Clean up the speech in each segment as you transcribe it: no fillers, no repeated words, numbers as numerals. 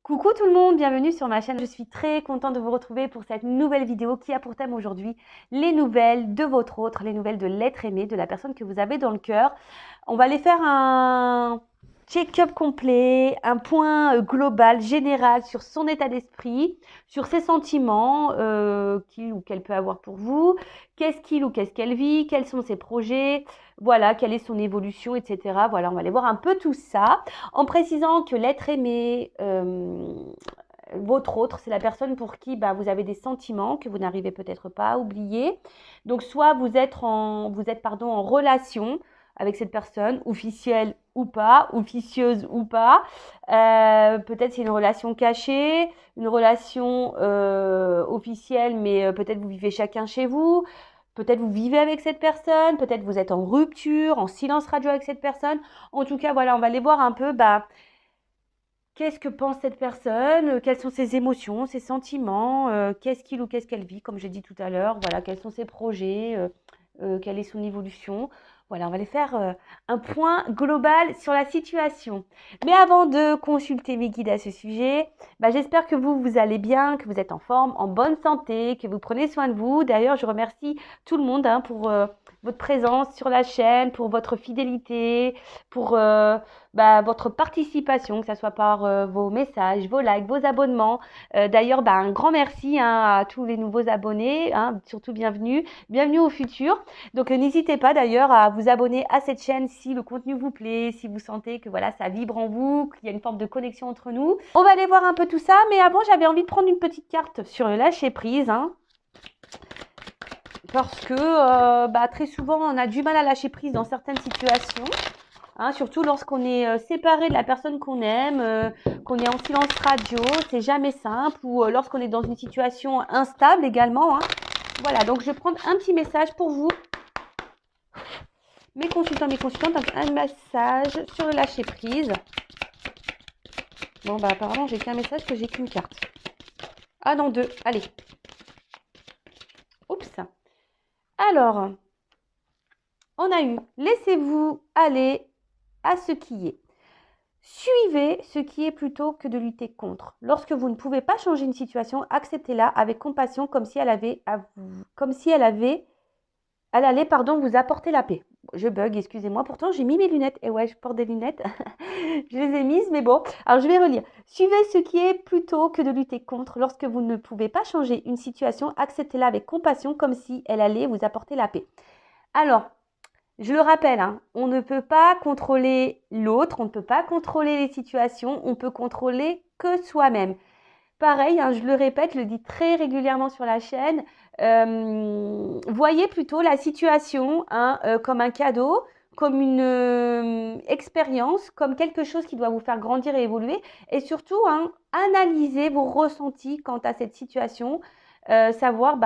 Coucou tout le monde, bienvenue sur ma chaîne. Je suis très contente de vous retrouver pour cette nouvelle vidéo qui a pour thème aujourd'hui les nouvelles de votre autre, les nouvelles de l'être aimé, de la personne que vous avez dans le cœur. On va aller faire un check-up complet, un point global, général sur son état d'esprit, sur ses sentiments qu'il ou qu'elle peut avoir pour vous, qu'est-ce qu'il ou qu'est-ce qu'elle vit, quels sont ses projets, voilà, quelle est son évolution, etc. Voilà, on va aller voir un peu tout ça. En précisant que l'être aimé, votre autre, c'est la personne pour qui vous avez des sentiments que vous n'arrivez peut-être pas à oublier. Donc, soit vous êtes en relation avec cette personne, officielle ou pas, officieuse ou pas. Peut-être c'est une relation cachée, une relation officielle, mais peut-être vous vivez chacun chez vous. Peut-être vous vivez avec cette personne, peut-être vous êtes en rupture, en silence radio avec cette personne. En tout cas, voilà, on va aller voir un peu qu'est-ce que pense cette personne, quelles sont ses émotions, ses sentiments, qu'est-ce qu'il ou qu'est-ce qu'elle vit, comme j'ai dit tout à l'heure, voilà, quels sont ses projets, quelle est son évolution. Voilà, on va aller faire un point global sur la situation. Mais avant de consulter mes guides à ce sujet, j'espère que vous allez bien, que vous êtes en forme, en bonne santé, que vous prenez soin de vous. D'ailleurs, je remercie tout le monde pour votre présence sur la chaîne, pour votre fidélité, pour votre participation, que ce soit par vos messages, vos likes, vos abonnements. D'ailleurs, un grand merci à tous les nouveaux abonnés, surtout bienvenue au futur. Donc n'hésitez pas d'ailleurs à vous abonner à cette chaîne si le contenu vous plaît, si vous sentez que voilà, ça vibre en vous, qu'il y a une forme de connexion entre nous. On va aller voir un peu tout ça, mais avant j'avais envie de prendre une petite carte sur le lâcher prise. Parce que très souvent on a du mal à lâcher prise dans certaines situations. Surtout lorsqu'on est séparé de la personne qu'on aime, qu'on est en silence radio, c'est jamais simple, ou lorsqu'on est dans une situation instable également. Voilà, donc je vais prendre un petit message pour vous, mes consultantes, donc un massage sur le lâcher prise. Bon, apparemment j'ai qu'un message, que j'ai qu'une carte. Ah non, deux, allez. Oups. Alors, on a eu, laissez-vous aller à ce qui est. Suivez ce qui est plutôt que de lutter contre. Lorsque vous ne pouvez pas changer une situation, acceptez-la avec compassion, comme si elle allait vous apporter la paix. Je bug, excusez-moi. Pourtant, j'ai mis mes lunettes. Et ouais, je porte des lunettes. Je les ai mises, mais bon. Alors, je vais relire. Suivez ce qui est plutôt que de lutter contre. Lorsque vous ne pouvez pas changer une situation, acceptez-la avec compassion, comme si elle allait vous apporter la paix. Alors, je le rappelle, on ne peut pas contrôler l'autre, on ne peut pas contrôler les situations, on peut contrôler que soi-même. Pareil, je le répète, je le dis très régulièrement sur la chaîne, voyez plutôt la situation comme un cadeau, comme une expérience, comme quelque chose qui doit vous faire grandir et évoluer. Et surtout, analysez vos ressentis quant à cette situation, savoir,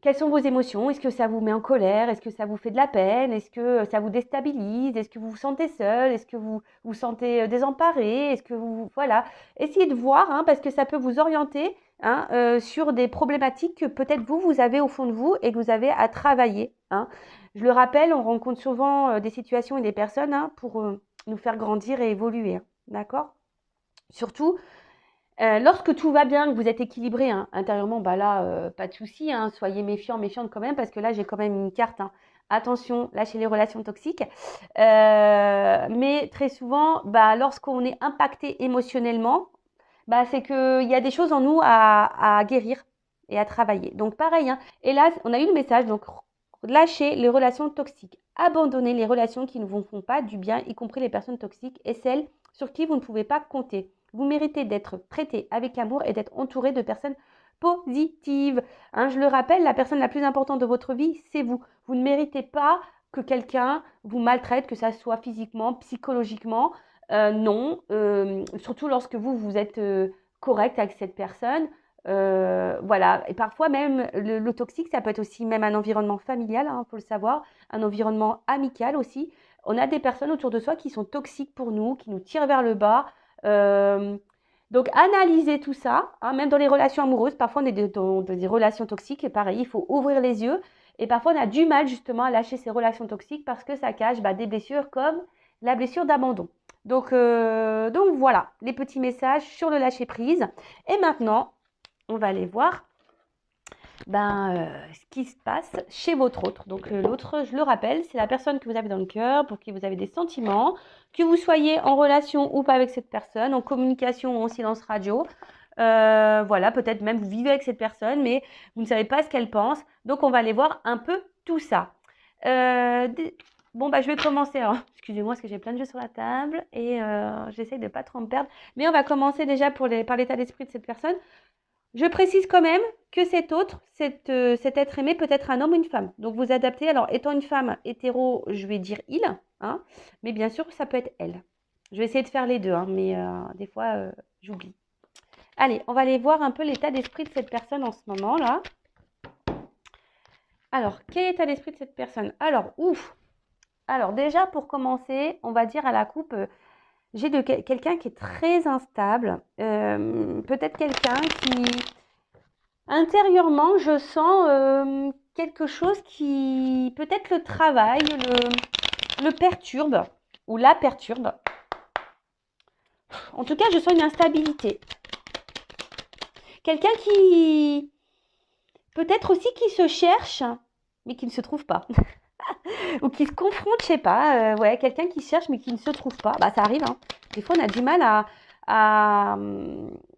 quelles sont vos émotions? Est-ce que ça vous met en colère? Est-ce que ça vous fait de la peine? Est-ce que ça vous déstabilise? Est-ce que vous vous sentez seul? Est-ce que vous vous sentez désemparé? Est-ce que vous... Voilà. Essayez de voir, parce que ça peut vous orienter sur des problématiques que peut-être vous avez au fond de vous et que vous avez à travailler. Je le rappelle, on rencontre souvent des situations et des personnes pour nous faire grandir et évoluer. D'accord? Surtout, lorsque tout va bien, que vous êtes équilibré intérieurement, pas de souci, soyez méfiante quand même, parce que là, j'ai quand même une carte. Attention, lâchez les relations toxiques. Mais très souvent, lorsqu'on est impacté émotionnellement, c'est qu'il y a des choses en nous à guérir et à travailler. Donc pareil, et là, on a eu le message, donc lâchez les relations toxiques. Abandonnez les relations qui ne vous font pas du bien, y compris les personnes toxiques et celles sur qui vous ne pouvez pas compter. Vous méritez d'être traité avec amour et d'être entouré de personnes positives. Je le rappelle, la personne la plus importante de votre vie, c'est vous. Vous ne méritez pas que quelqu'un vous maltraite, que ça soit physiquement, psychologiquement. Non, surtout lorsque vous êtes correct avec cette personne. Voilà, et parfois même le toxique, ça peut être aussi même un environnement familial, faut le savoir, un environnement amical aussi. On a des personnes autour de soi qui sont toxiques pour nous, qui nous tirent vers le bas. Donc analysez tout ça, même dans les relations amoureuses, parfois on est dans des relations toxiques et pareil, il faut ouvrir les yeux et parfois on a du mal justement à lâcher ces relations toxiques parce que ça cache des blessures comme la blessure d'abandon. Donc voilà, les petits messages sur le lâcher prise. Et maintenant, on va aller voir ce qui se passe chez votre autre. Donc l'autre, je le rappelle, c'est la personne que vous avez dans le cœur, pour qui vous avez des sentiments, que vous soyez en relation ou pas avec cette personne, en communication ou en silence radio. Voilà, peut-être même vous vivez avec cette personne, mais vous ne savez pas ce qu'elle pense. Donc on va aller voir un peu tout ça. Bon, je vais commencer. Alors, excusez-moi, parce que j'ai plein de jeux sur la table et j'essaye de ne pas trop me perdre. Mais on va commencer déjà par l'état d'esprit de cette personne. Je précise quand même que cet autre, cet être aimé peut être un homme ou une femme. Donc vous adaptez. Alors étant une femme hétéro, je vais dire il, hein, mais bien sûr ça peut être elle. Je vais essayer de faire les deux, hein, mais des fois j'oublie. Allez, on va aller voir un peu l'état d'esprit de cette personne en ce moment-là. Alors, quel est l'état d'esprit de cette personne? Alors déjà pour commencer, on va dire à la coupe, j'ai quelqu'un qui est très instable, peut-être quelqu'un qui, intérieurement, je sens quelque chose qui, peut-être le travail, le perturbe ou la perturbe. En tout cas, je sens une instabilité. Quelqu'un qui, peut-être aussi qui se cherche, mais qui ne se trouve pas. Ou qui se confronte, je sais pas, ouais, quelqu'un qui cherche mais qui ne se trouve pas. Ça arrive, hein. Des fois, on a du mal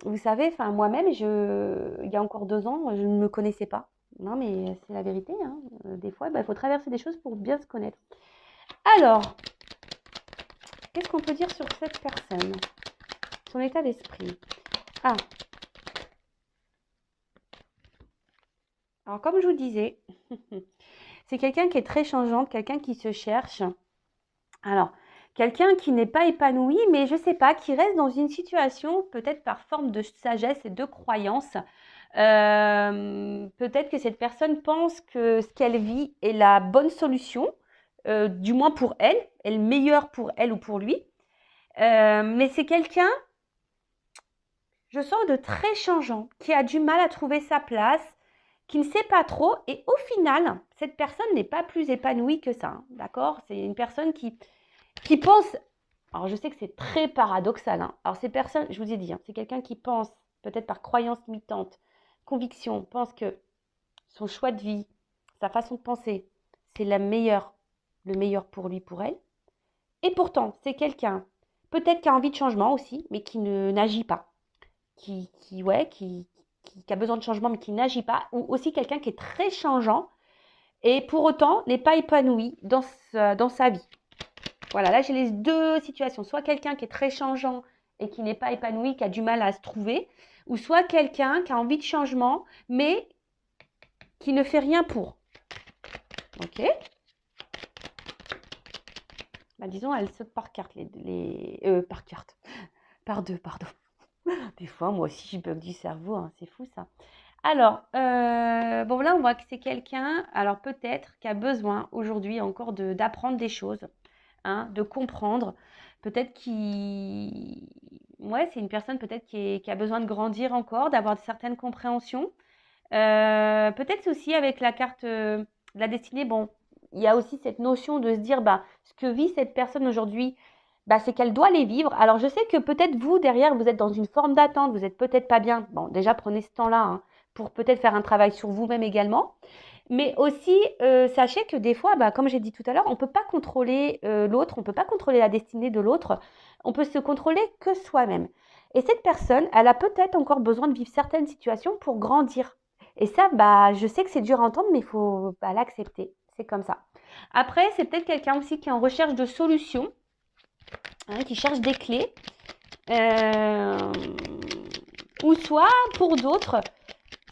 vous savez, enfin, moi-même, il y a encore 2 ans, je ne me connaissais pas. Non, mais c'est la vérité, hein. Des fois, il faut traverser des choses pour bien se connaître. Alors, qu'est-ce qu'on peut dire sur cette personne? Son état d'esprit. Alors, comme je vous disais, c'est quelqu'un qui est très changeante, quelqu'un qui se cherche. Alors, quelqu'un qui n'est pas épanoui, mais je ne sais pas, qui reste dans une situation peut-être par forme de sagesse et de croyance. Peut-être que cette personne pense que ce qu'elle vit est la bonne solution, du moins pour elle, est le meilleur pour elle ou pour lui. Mais c'est quelqu'un, je sens, de très changeant, qui a du mal à trouver sa place, qui ne sait pas trop. Et au final, cette personne n'est pas plus épanouie que ça, hein, d'accord? C'est une personne qui pense, alors je sais que c'est très paradoxal, hein. Alors ces personnes, je vous ai dit, hein, c'est quelqu'un qui pense, peut-être par croyance limitante, conviction, pense que son choix de vie, sa façon de penser, c'est le meilleur pour lui, pour elle. Et pourtant, c'est quelqu'un, peut-être qui a envie de changement aussi, mais qui n'agit pas, qui a besoin de changement, mais qui n'agit pas, ou aussi quelqu'un qui est très changeant, et pour autant n'est pas épanoui dans sa vie. Voilà, là j'ai les deux situations. Soit quelqu'un qui est très changeant et qui n'est pas épanoui, qui a du mal à se trouver, ou soit quelqu'un qui a envie de changement, mais qui ne fait rien pour. Ok? Disons, elle saute par carte, par carte. Par deux, pardon. Des fois, moi aussi, je bug du cerveau, hein, c'est fou ça. Alors, bon là, on voit que c'est quelqu'un, alors peut-être, qui a besoin aujourd'hui encore d'apprendre des choses, hein, de comprendre. Peut-être ouais, c'est une personne peut-être qui a besoin de grandir encore, d'avoir certaines compréhensions. Peut-être aussi avec la carte de la destinée, bon, il y a aussi cette notion de se dire, ce que vit cette personne aujourd'hui, c'est qu'elle doit les vivre. Alors, je sais que peut-être vous, derrière, vous êtes dans une forme d'attente, vous n'êtes peut-être pas bien. Bon, déjà, prenez ce temps-là, hein, pour peut-être faire un travail sur vous-même également. Mais aussi, sachez que des fois, comme j'ai dit tout à l'heure, on ne peut pas contrôler l'autre, on ne peut pas contrôler la destinée de l'autre, on peut se contrôler que soi-même. Et cette personne, elle a peut-être encore besoin de vivre certaines situations pour grandir. Et ça, je sais que c'est dur à entendre, mais il faut l'accepter. C'est comme ça. Après, c'est peut-être quelqu'un aussi qui est en recherche de solutions, hein, qui cherche des clés. Ou soit, pour d'autres,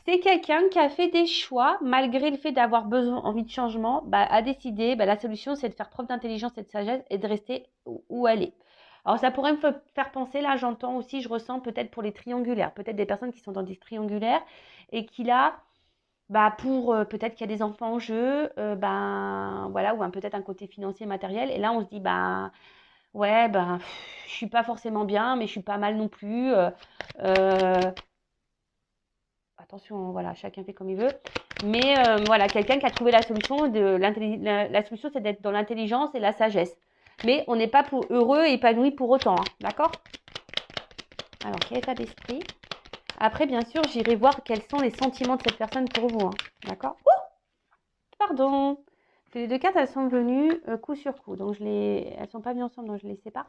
c'est quelqu'un qui a fait des choix, malgré le fait d'avoir envie de changement, a décidé, la solution, c'est de faire preuve d'intelligence et de sagesse et de rester où elle est. Alors, ça pourrait me faire penser, là, j'entends aussi, je ressens peut-être pour les triangulaires, peut-être des personnes qui sont dans des triangulaires et qui, là, pour peut-être qu'il y a des enfants en jeu, voilà, ou peut-être un côté financier, matériel. Et là, on se dit, ouais, je suis pas forcément bien, mais je suis pas mal non plus. Attention, voilà, chacun fait comme il veut. Mais voilà, quelqu'un qui a trouvé la solution. La solution, c'est d'être dans l'intelligence et la sagesse. Mais on n'est pas heureux et épanoui pour autant, hein, d'accord? Alors, quel état d'esprit? Après, bien sûr, j'irai voir quels sont les sentiments de cette personne pour vous, hein, d'accord? Oh, pardon. Les deux cartes, elles sont venues coup sur coup. Donc, elles ne sont pas venues ensemble, donc je les sépare.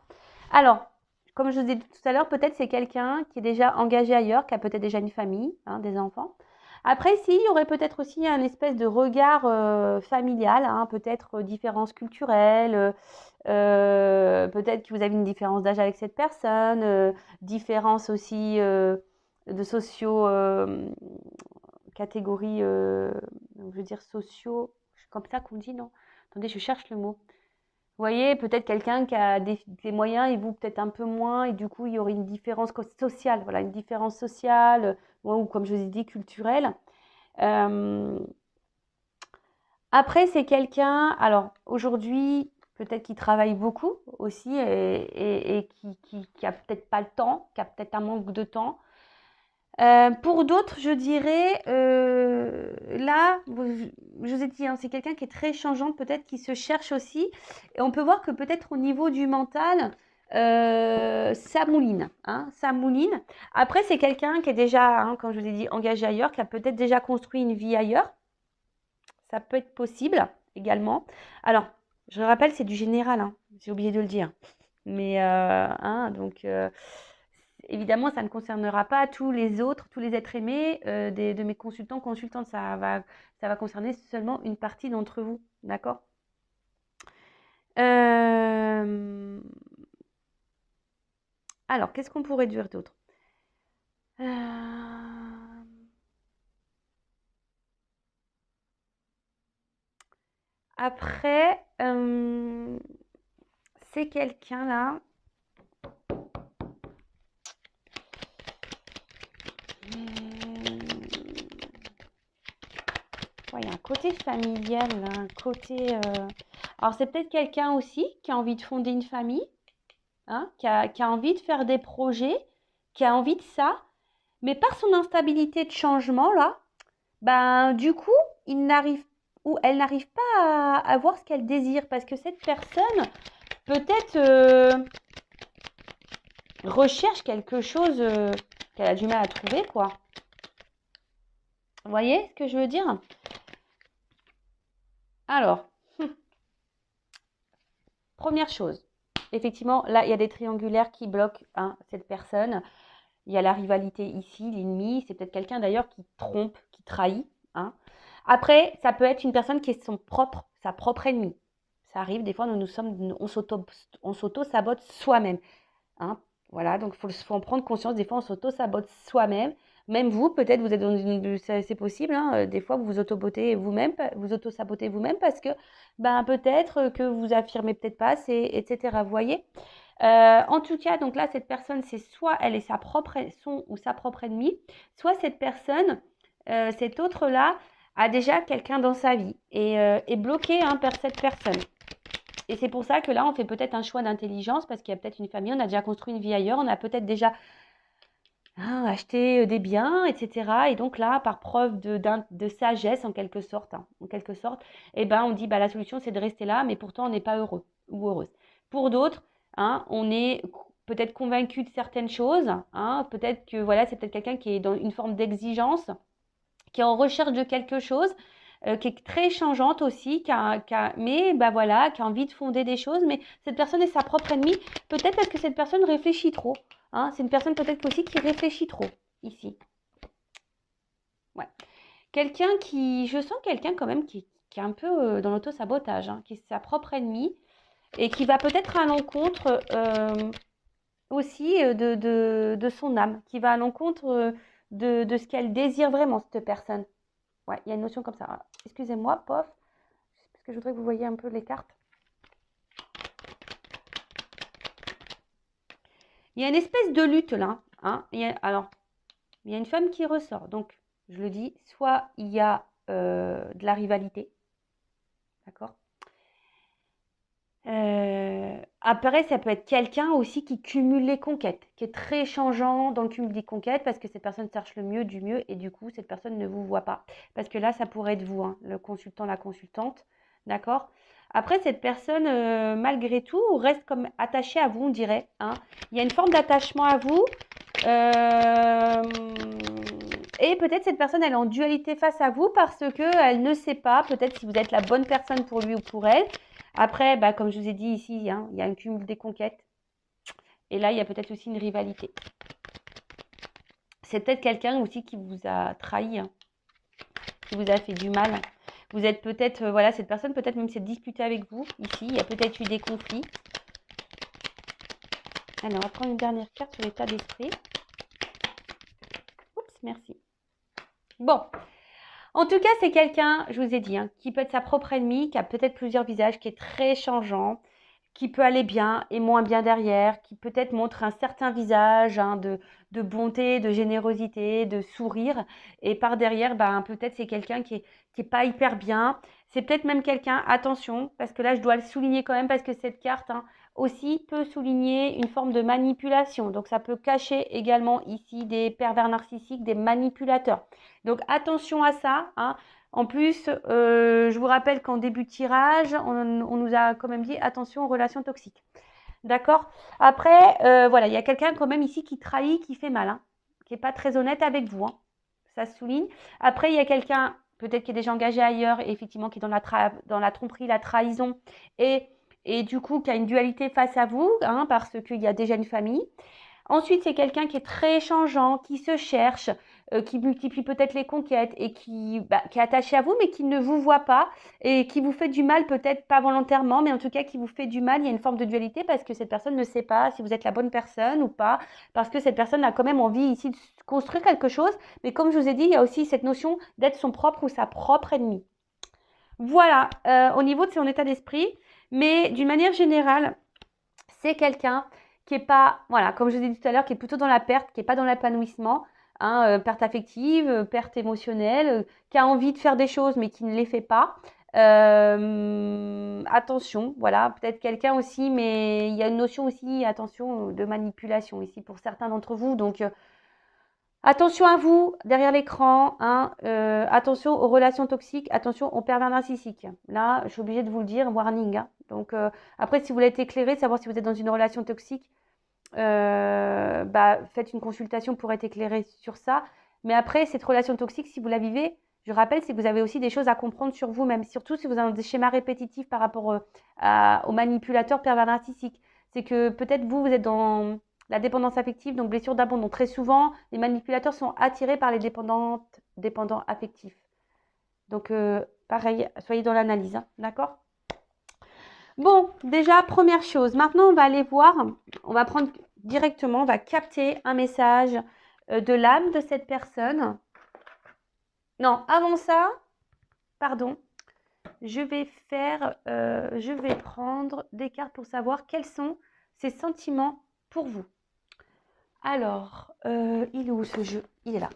Alors, comme je vous ai dit tout à l'heure, peut-être c'est quelqu'un qui est déjà engagé ailleurs, qui a peut-être déjà une famille, hein, des enfants. Après, il y aurait peut-être aussi un espèce de regard familial, hein, peut-être différence culturelle, peut-être que vous avez une différence d'âge avec cette personne, différence aussi de socio catégorie, je veux dire sociaux, c'est comme ça qu'on dit, non? Attendez, je cherche le mot. Vous voyez, peut-être quelqu'un qui a des moyens et vous peut-être un peu moins, et du coup, il y aurait une différence sociale, voilà, une différence sociale, ou comme je vous ai dit, culturelle. Euh, Après, c'est quelqu'un, alors aujourd'hui, peut-être qu'il travaille beaucoup aussi et qui a peut-être pas le temps, qui a peut-être un manque de temps. Pour d'autres, je dirais, là, je vous ai dit, hein, c'est quelqu'un qui est très changeante, peut-être qui se cherche aussi. Et on peut voir que peut-être au niveau du mental, ça mouline, hein, ça mouline. Après, c'est quelqu'un qui est déjà, hein, comme je vous ai dit, engagé ailleurs, qui a peut-être déjà construit une vie ailleurs. Ça peut être possible également. Alors, je rappelle, c'est du général, hein, j'ai oublié de le dire. Mais, hein, donc, évidemment, ça ne concernera pas tous les autres, tous les êtres aimés de mes consultants, consultantes. Ça va concerner seulement une partie d'entre vous. D'accord? Euh, Alors, qu'est-ce qu'on pourrait dire d'autre? Après, c'est quelqu'un là. Ouais, il y a un côté familial, là, un côté. Alors, c'est peut-être quelqu'un aussi qui a envie de fonder une famille, hein, qui a envie de faire des projets, qui a envie de ça, mais par son instabilité de changement, là, ben, du coup, il n'arrive ou elle n'arrive pas à voir ce qu'elle désire parce que cette personne, peut-être, recherche quelque chose qu'elle a du mal à trouver, quoi. Vous voyez ce que je veux dire? Alors, première chose, effectivement, là, il y a des triangulaires qui bloquent, hein, cette personne. Il y a la rivalité ici, l'ennemi. C'est peut-être quelqu'un d'ailleurs qui trompe, qui trahit, hein. Après, ça peut être une personne qui est sa propre ennemie. Ça arrive, des fois, on s'auto-sabote soi-même, hein. Voilà, donc il faut en prendre conscience. Des fois, on s'auto-sabote soi-même. Même vous, peut-être, vous êtes dans c'est possible, hein, des fois, vous vous auto-sabotez vous-même parce que, ben, peut-être que vous affirmez peut-être pas assez, etc. Vous voyez? En tout cas, donc là, cette personne, c'est soit elle est son ou sa propre ennemie, soit cette personne, cet autre-là, a déjà quelqu'un dans sa vie et est bloqué, hein, par cette personne. Et c'est pour ça que là, on fait peut-être un choix d'intelligence parce qu'il y a peut-être une famille, on a déjà construit une vie ailleurs, on a peut-être déjà, hein, acheté des biens, etc. Et donc là, par preuve de sagesse, en quelque sorte, eh ben, on dit, bah, la solution, c'est de rester là, mais pourtant, on n'est pas heureux ou heureuse. Pour d'autres, hein, on est peut-être convaincu de certaines choses, hein, peut-être que voilà, c'est peut-être quelqu'un qui est dans une forme d'exigence, qui est en recherche de quelque chose, qui est très changeante aussi, mais bah voilà, qui a envie de fonder des choses, mais cette personne est sa propre ennemie, peut-être parce que cette personne réfléchit trop, hein. C'est une personne peut-être aussi qui réfléchit trop, ici. Ouais. Je sens quelqu'un quand même qui est un peu dans l'auto-sabotage, hein, qui est sa propre ennemie, et qui va peut-être à l'encontre aussi de son âme, qui va à l'encontre de ce qu'elle désire vraiment, cette personne. Ouais, il y a une notion comme ça. Ah, excusez-moi, pof, parce que je voudrais que vous voyez un peu les cartes. Il y a une espèce de lutte là, hein. Alors, il y a une femme qui ressort. Donc, je le dis, soit il y a de la rivalité, d'accord. Après, ça peut être quelqu'un aussi qui cumule les conquêtes, qui est très changeant dans le cumul des conquêtes parce que cette personne cherche le mieux du mieux et du coup, cette personne ne vous voit pas. Parce que là, ça pourrait être vous, hein, le consultant, la consultante, d'accord? Après, cette personne, malgré tout, reste comme attachée à vous, on dirait, hein. Il y a une forme d'attachement à vous. euh, et peut-être cette personne, elle est en dualité face à vous parce qu'elle ne sait pas, peut-être si vous êtes la bonne personne pour lui ou pour elle. Après, bah, comme je vous ai dit ici, hein, il y a un cumul des conquêtes. Et là, il y a peut-être aussi une rivalité. C'est peut-être quelqu'un aussi qui vous a trahi, hein, qui vous a fait du mal. Vous êtes peut-être, voilà, cette personne peut-être même s'est disputée avec vous. Ici, il y a peut-être eu des conflits. Alors, on va prendre une dernière carte sur l'état d'esprit. Oups, merci. Bon, en tout cas, c'est quelqu'un, je vous ai dit, hein, qui peut être sa propre ennemie, qui a peut-être plusieurs visages, qui est très changeant, qui peut aller bien et moins bien derrière, qui peut-être montre un certain visage, hein, de bonté, de générosité, de sourire. Et par derrière, ben, peut-être c'est quelqu'un qui est pas hyper bien. C'est peut-être même quelqu'un, attention, parce que là, je dois le souligner quand même, parce que cette carte, hein, aussi peut souligner une forme de manipulation. Donc, ça peut cacher également ici des pervers narcissiques, des manipulateurs. Donc, attention à ça, hein. En plus, je vous rappelle qu'en début de tirage, on nous a quand même dit attention aux relations toxiques. D'accord? Après, voilà, il y a quelqu'un quand même ici qui trahit, qui fait mal, hein, qui n'est pas très honnête avec vous, hein. Ça se souligne. Après, il y a quelqu'un, peut-être qui est déjà engagé ailleurs, et effectivement, qui est dans la tromperie, la trahison, et, et du coup, qui a une dualité face à vous, hein, parce qu'il y a déjà une famille. Ensuite, c'est quelqu'un qui est très changeant, qui se cherche, qui multiplie peut-être les conquêtes et qui est attaché à vous, mais qui ne vous voit pas et qui vous fait du mal, peut-être pas volontairement, mais en tout cas qui vous fait du mal. Il y a une forme de dualité parce que cette personne ne sait pas si vous êtes la bonne personne ou pas, parce que cette personne a quand même envie ici de construire quelque chose. Mais comme je vous ai dit, il y a aussi cette notion d'être son propre ou sa propre ennemie. Voilà, au niveau de son état d'esprit, mais d'une manière générale, c'est quelqu'un qui est pas, voilà, comme je vous ai dit tout à l'heure, qui est plutôt dans la perte, qui est pas dans l'épanouissement, hein, perte affective, perte émotionnelle, qui a envie de faire des choses mais qui ne les fait pas. Attention, voilà, peut-être quelqu'un aussi, mais il y a une notion aussi, attention, de manipulation ici pour certains d'entre vous. Donc, attention à vous derrière l'écran, hein, attention aux relations toxiques, attention aux pervers narcissiques. Là, je suis obligée de vous le dire, warning, hein. Donc, après, si vous voulez être éclairé, savoir si vous êtes dans une relation toxique, bah, faites une consultation pour être éclairé sur ça. Mais après, cette relation toxique, si vous la vivez, je rappelle, c'est que vous avez aussi des choses à comprendre sur vous-même, surtout si vous avez des schémas répétitifs par rapport aux manipulateurs pervers narcissiques. C'est que peut-être vous êtes dans la dépendance affective, donc blessure d'abandon. Très souvent, les manipulateurs sont attirés par les dépendants affectifs. Donc, pareil, soyez dans l'analyse, hein, d'accord? Bon, déjà, première chose. Maintenant, on va aller voir, on va prendre directement, on va capter un message de l'âme de cette personne. Non, avant ça, pardon, je vais prendre des cartes pour savoir quels sont ces sentiments pour vous. Alors, il est où ce jeu? Il est là.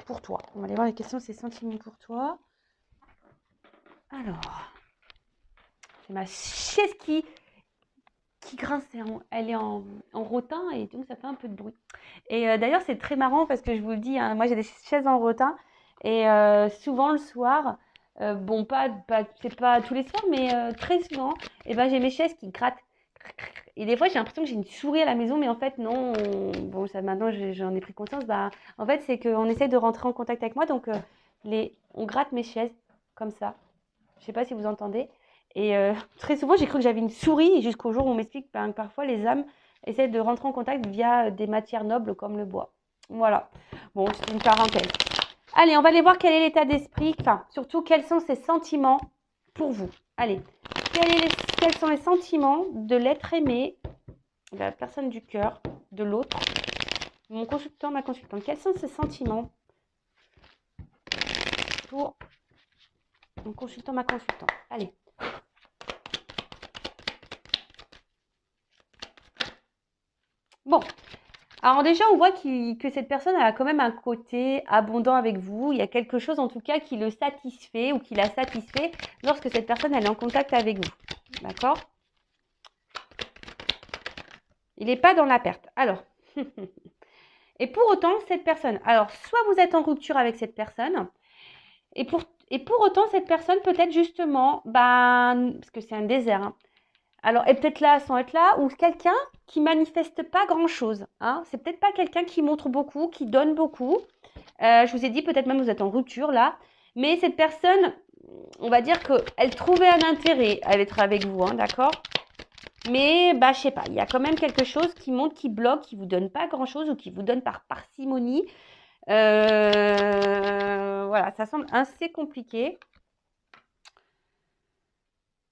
Pour toi. On va aller voir quels sont ces sentiments pour toi. Alors, c'est ma chaise qui grince, elle est en rotin et donc ça fait un peu de bruit. Et d'ailleurs, c'est très marrant parce que je vous le dis, hein, moi j'ai des chaises en rotin et souvent le soir, bon, c'est pas tous les soirs, mais très souvent, et ben, j'ai mes chaises qui grattent. Et des fois, j'ai l'impression que j'ai une souris à la maison, mais en fait, non. Bon, ça, maintenant, j'en ai pris conscience. Bah, en fait, c'est qu'on essaie de rentrer en contact avec moi, donc on gratte mes chaises comme ça. Je sais pas si vous entendez. Et très souvent, j'ai cru que j'avais une souris jusqu'au jour où on m'explique que parfois les âmes essaient de rentrer en contact via des matières nobles comme le bois. Voilà. Bon, c'est une parenthèse. Allez, on va aller voir quel est l'état d'esprit, enfin, surtout quels sont ses sentiments pour vous. Allez, quels sont les sentiments de l'être aimé, de la personne du cœur, de l'autre, mon consultant, ma consultante. Quels sont ses sentiments pour mon consultant, ma consultante? Allez. Bon, alors déjà, on voit que cette personne a quand même un côté abondant avec vous. Il y a quelque chose en tout cas qui le satisfait ou qui la satisfait lorsque cette personne elle est en contact avec vous. D'accord? Il n'est pas dans la perte. Alors, et pour autant, cette personne, alors soit vous êtes en rupture avec cette personne, Et pour autant, cette personne, peut-être justement, ben, parce que c'est un désert, hein, alors, est peut-être là sans être là, ou quelqu'un qui manifeste pas grand-chose, hein. C'est peut-être pas quelqu'un qui montre beaucoup, qui donne beaucoup. Je vous ai dit, peut-être même vous êtes en rupture là. Mais cette personne, on va dire qu'elle trouvait un intérêt à être avec vous, hein, d'accord? Mais, bah, je sais pas, il y a quand même quelque chose qui montre, qui bloque, qui vous donne pas grand-chose ou qui vous donne par parcimonie. Voilà, ça semble assez compliqué.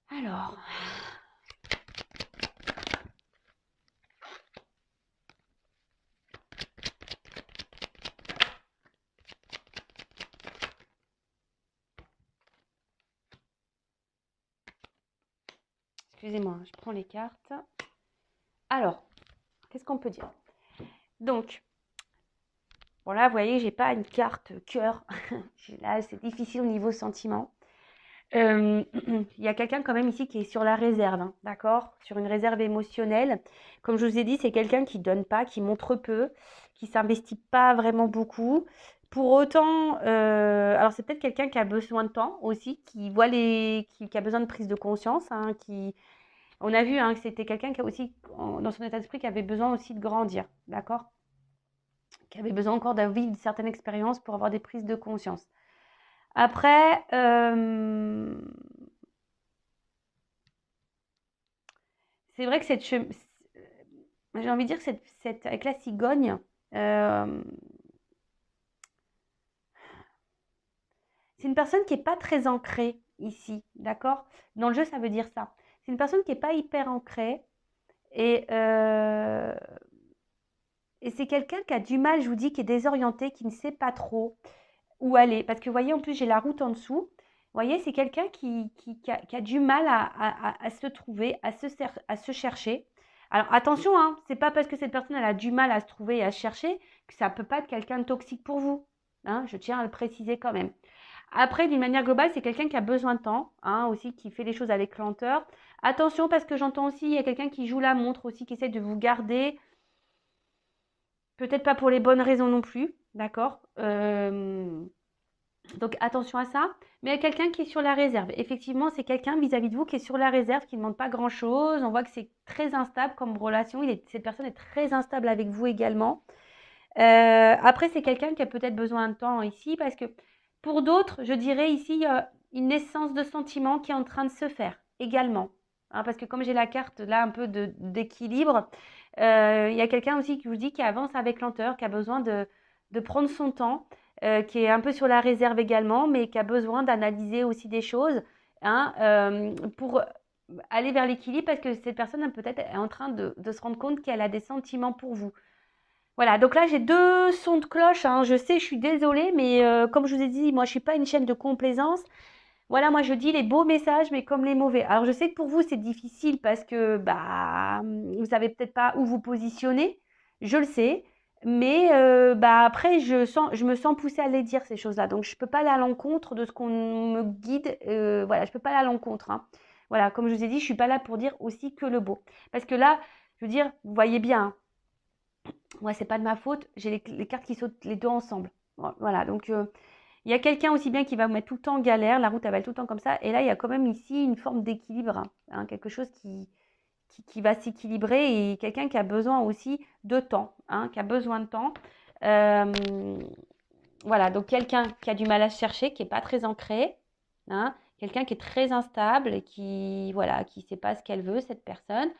Alors, excusez-moi, je prends les cartes. Alors, qu'est-ce qu'on peut dire? Donc, bon là, vous voyez, j'ai pas une carte cœur. Là, c'est difficile au niveau sentiment. Il y a quelqu'un quand même ici qui est sur la réserve, hein, d'accord? Sur une réserve émotionnelle. Comme je vous ai dit, c'est quelqu'un qui donne pas, qui montre peu, qui s'investit pas vraiment beaucoup. Pour autant, alors c'est peut-être quelqu'un qui a besoin de temps aussi, qui a besoin de prise de conscience, hein, on a vu hein, que c'était quelqu'un qui a aussi, dans son état d'esprit, qui avait besoin aussi de grandir, d'accord? Qui avait besoin encore d'avoir une certaine expérience pour avoir des prises de conscience. Après, c'est vrai que j'ai envie de dire que avec la cigogne, euh, c'est une personne qui n'est pas très ancrée ici, d'accord? Dans le jeu, ça veut dire ça. C'est une personne qui n'est pas hyper ancrée et, euh, et c'est quelqu'un qui a du mal, je vous dis, qui est désorienté, qui ne sait pas trop où aller. Parce que vous voyez, en plus, j'ai la route en dessous. Vous voyez, c'est quelqu'un qui a du mal à se trouver, à se chercher. Alors attention, hein, c'est pas parce que cette personne elle a du mal à se trouver et à se chercher que ça peut pas être quelqu'un de toxique pour vous. Hein, je tiens à le préciser quand même. Après, d'une manière globale, c'est quelqu'un qui a besoin de temps, hein, aussi, qui fait les choses avec lenteur. Attention, parce que j'entends aussi, il y a quelqu'un qui joue la montre aussi, qui essaie de vous garder. Peut-être pas pour les bonnes raisons non plus, d'accord? Donc attention à ça. Mais il y a quelqu'un qui est sur la réserve. Effectivement, c'est quelqu'un vis-à-vis de vous qui est sur la réserve, qui ne demande pas grand-chose. On voit que c'est très instable comme relation. Cette personne est très instable avec vous également. Après, c'est quelqu'un qui a peut-être besoin de temps ici parce que pour d'autres, je dirais ici, il y a une naissance de sentiment qui est en train de se faire également. Hein, parce que comme j'ai la carte là un peu d'équilibre, il y a quelqu'un aussi qui vous dit qui avance avec lenteur, qui a besoin de prendre son temps, qui est un peu sur la réserve également, mais qui a besoin d'analyser aussi des choses hein, pour aller vers l'équilibre parce que cette personne peut-être est en train de se rendre compte qu'elle a des sentiments pour vous. Voilà, donc là j'ai deux sons de cloche, hein. Je sais, je suis désolée, mais comme je vous ai dit, moi je suis pas une chaîne de complaisance. Voilà, moi je dis les beaux messages, mais comme les mauvais. Alors je sais que pour vous c'est difficile parce que bah vous savez peut-être pas où vous positionner, je le sais, mais bah après je me sens poussée à les dire ces choses-là, donc je peux pas aller à l'encontre de ce qu'on me guide. Voilà, je peux pas aller à l'encontre. Hein. Voilà, comme je vous ai dit, je suis pas là pour dire aussi que le beau, parce que là, je veux dire, vous voyez bien. Hein, ouais, c'est pas de ma faute, j'ai les cartes qui sautent les deux ensemble. Voilà, donc il y a quelqu'un aussi bien qui va vous mettre tout le temps en galère, la route elle va être tout le temps comme ça, et là il y a quand même ici une forme d'équilibre, hein, quelque chose qui va s'équilibrer et quelqu'un qui a besoin aussi de temps, hein, qui a besoin de temps. Euh, voilà, donc quelqu'un qui a du mal à se chercher, qui n'est pas très ancré, hein, quelqu'un qui est très instable et qui voilà, qui ne sait pas ce qu'elle veut, cette personne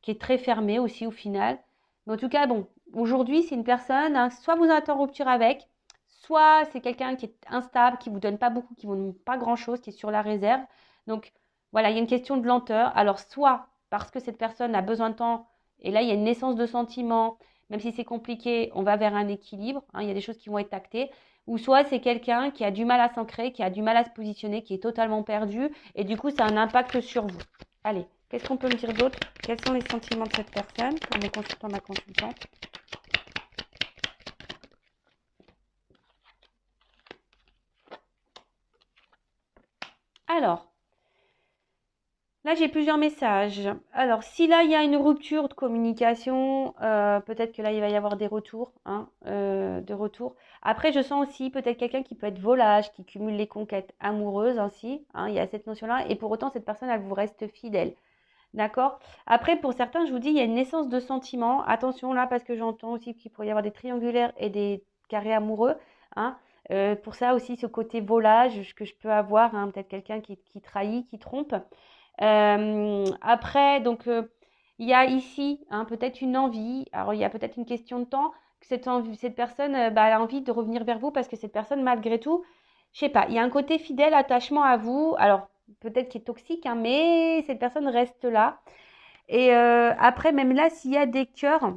qui est très fermée aussi au final. Mais en tout cas, bon, aujourd'hui, c'est une personne, hein, soit vous êtes en rupture avec, soit c'est quelqu'un qui est instable, qui ne vous donne pas beaucoup, qui ne vous donne pas grand-chose, qui est sur la réserve. Donc, voilà, il y a une question de lenteur. Alors, soit parce que cette personne a besoin de temps, et là, il y a une naissance de sentiments, même si c'est compliqué, on va vers un équilibre, hein, il y a des choses qui vont être actées. Ou soit c'est quelqu'un qui a du mal à s'ancrer, qui a du mal à se positionner, qui est totalement perdu, et du coup, ça a un impact sur vous. Allez, qu'est-ce qu'on peut me dire d'autre? Quels sont les sentiments de cette personne pour mon consultant, ma consultante? Alors, Là, j'ai plusieurs messages. Alors, si là, il y a une rupture de communication, peut-être que là, il va y avoir des retours, hein, de retour. Après, je sens aussi peut-être quelqu'un qui peut être volage, qui cumule les conquêtes amoureuses ainsi, hein, il y a cette notion-là. Et pour autant, cette personne, elle vous reste fidèle. D'accord? Après, pour certains, je vous dis, il y a une naissance de sentiments. Attention là, parce que j'entends aussi qu'il pourrait y avoir des triangulaires et des carrés amoureux, hein. Pour ça aussi, ce côté volage que je peux avoir, hein, peut-être quelqu'un qui trahit, qui trompe. Après, donc, il y a ici, hein, peut-être une envie. Alors, il y a peut-être une question de temps que cette personne, bah, elle a envie de revenir vers vous parce que cette personne, malgré tout, je sais pas, il y a un côté fidèle, attachement à vous. Alors, peut-être qu'il est toxique, hein, mais cette personne reste là. Et après, même là, s'il y a des cœurs,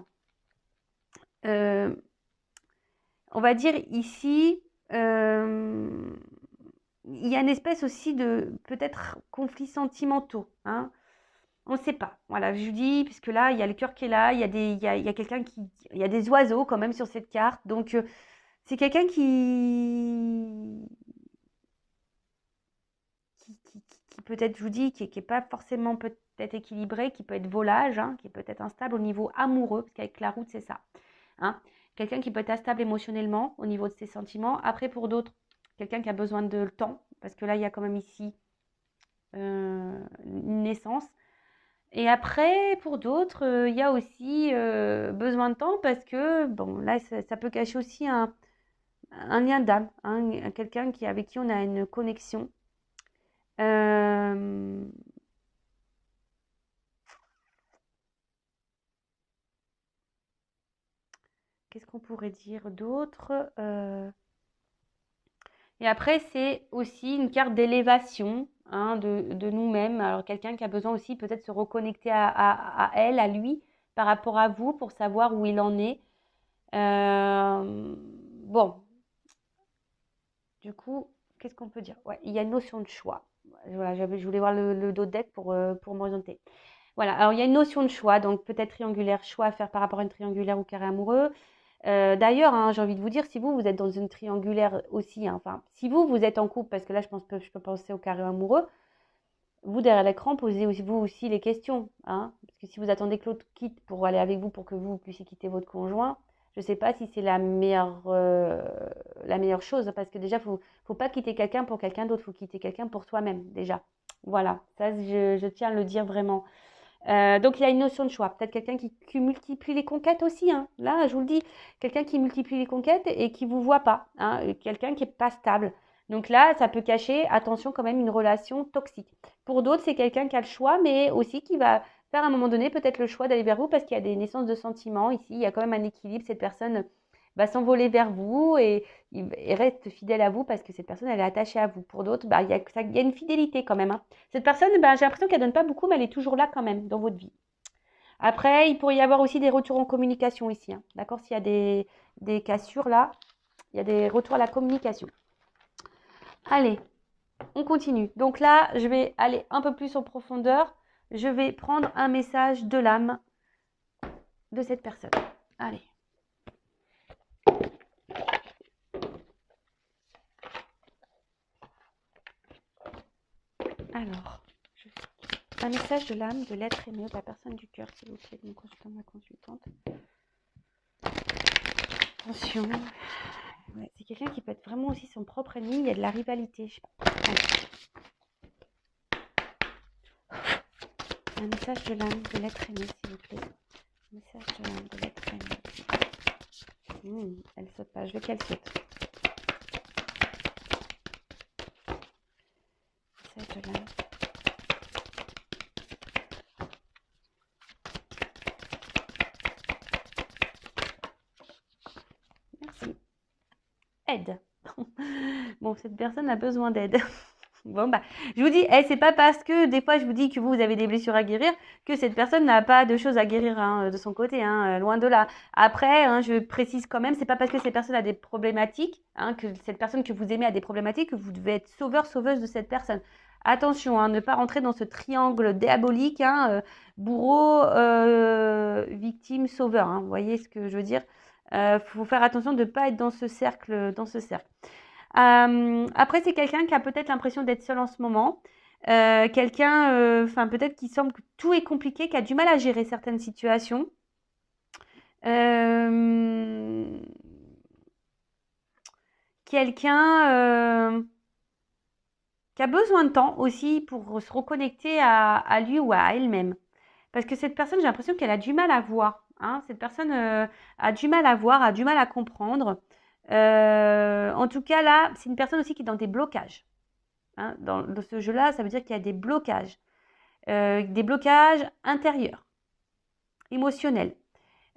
euh, on va dire ici, il y a une espèce aussi de peut-être conflits sentimentaux, hein. On ne sait pas. Voilà, je vous dis, puisque là, il y a le cœur qui est là, il y a quelqu'un il y a des oiseaux quand même sur cette carte. Donc, c'est quelqu'un qui peut-être, je vous dis, qui est pas forcément peut-être équilibré, qui peut être volage, hein, qui est peut-être instable au niveau amoureux, parce qu'avec la route, c'est ça, hein. Quelqu'un qui peut être instable émotionnellement au niveau de ses sentiments. Après, pour d'autres, quelqu'un qui a besoin de temps, parce que là, il y a quand même ici une naissance. Et après, pour d'autres, il y a aussi besoin de temps parce que, bon, là, ça peut cacher aussi un lien d'âme, hein, quelqu'un avec qui on a une connexion. Euh, Qu'est-ce qu'on pourrait dire d'autre? Et après, c'est aussi une carte d'élévation, hein, de nous-mêmes. Alors, quelqu'un qui a besoin aussi peut-être de se reconnecter à elle, à lui, par rapport à vous, pour savoir où il en est. Bon, du coup, qu'est-ce qu'on peut dire? Ouais, il y a une notion de choix. Voilà, je voulais voir le dos de deck pour m'orienter. Voilà, alors il y a une notion de choix, donc peut-être triangulaire, choix à faire par rapport à une triangulaire ou carré amoureux. D'ailleurs, hein, j'ai envie de vous dire, si vous êtes dans une triangulaire aussi, hein, enfin, si vous êtes en couple, parce que là, je peux penser au carré amoureux, vous, derrière l'écran, posez vous aussi les questions, hein, parce que si vous attendez que l'autre quitte pour aller avec vous, pour que vous puissiez quitter votre conjoint, je ne sais pas si c'est la meilleure chose, parce que déjà, faut pas quitter quelqu'un pour quelqu'un d'autre, faut quitter quelqu'un pour soi-même, déjà. Voilà, ça, je tiens à le dire vraiment. Donc il y a une notion de choix. Peut-être quelqu'un qui multiplie les conquêtes aussi, hein. Là, je vous le dis, quelqu'un qui multiplie les conquêtes et qui vous voit pas, hein. Quelqu'un qui est pas stable. Donc là, ça peut cacher, attention quand même, une relation toxique. Pour d'autres, c'est quelqu'un qui a le choix, mais aussi qui va faire à un moment donné peut-être le choix d'aller vers vous parce qu'il y a des naissances de sentiments. Ici, il y a quand même un équilibre. Cette personne va s'envoler vers vous et il reste fidèle à vous parce que cette personne, elle est attachée à vous. Pour d'autres, bah, il y a une fidélité quand même, hein. Cette personne, ben, j'ai l'impression qu'elle donne pas beaucoup, mais elle est toujours là quand même dans votre vie. Après, il pourrait y avoir aussi des retours en communication ici, hein. D'accord? S'il y a des cassures là, il y a des retours à la communication. Allez, on continue. Donc là, je vais aller un peu plus en profondeur. Je vais prendre un message de l'âme de cette personne. Allez. Alors, un message de l'âme de l'être aimé de la personne du cœur, s'il vous plaît, de mon consultant, ma consultante. Attention. Ouais, c'est quelqu'un qui peut être vraiment aussi son propre ennemi. Il y a de la rivalité. Je sais pas. Un message de l'âme de l'être aimé, s'il vous plaît. Un message de l'âme de l'être aimé. Elle saute pas. Je veux qu'elle saute. Message de l'âme. Merci. Aide. Bon, cette personne a besoin d'aide. Bon, bah, je vous dis, c'est pas parce que des fois je vous dis que vous avez des blessures à guérir que cette personne n'a pas de choses à guérir, hein, de son côté, hein, loin de là. Après, hein, je précise quand même, c'est pas parce que cette personne a des problématiques, hein, que cette personne que vous aimez a des problématiques, que vous devez être sauveur, sauveuse de cette personne. Attention, hein, ne pas rentrer dans ce triangle diabolique, hein, bourreau, victime, sauveur, hein. Vous voyez ce que je veux dire? Faut faire attention de ne pas être dans ce cercle, dans ce cercle. Après, c'est quelqu'un qui a peut-être l'impression d'être seul en ce moment. Quelqu'un, enfin peut-être qui semble que tout est compliqué, qui a du mal à gérer certaines situations. Euh, Quelqu'un qui a besoin de temps aussi pour se reconnecter à lui ou à elle-même. Parce que cette personne, j'ai l'impression qu'elle a du mal à voir. Hein. Cette personne a du mal à voir, a du mal à comprendre. En tout cas, là, c'est une personne aussi qui est dans des blocages. Hein. Dans ce jeu-là, ça veut dire qu'il y a des blocages intérieurs, émotionnels.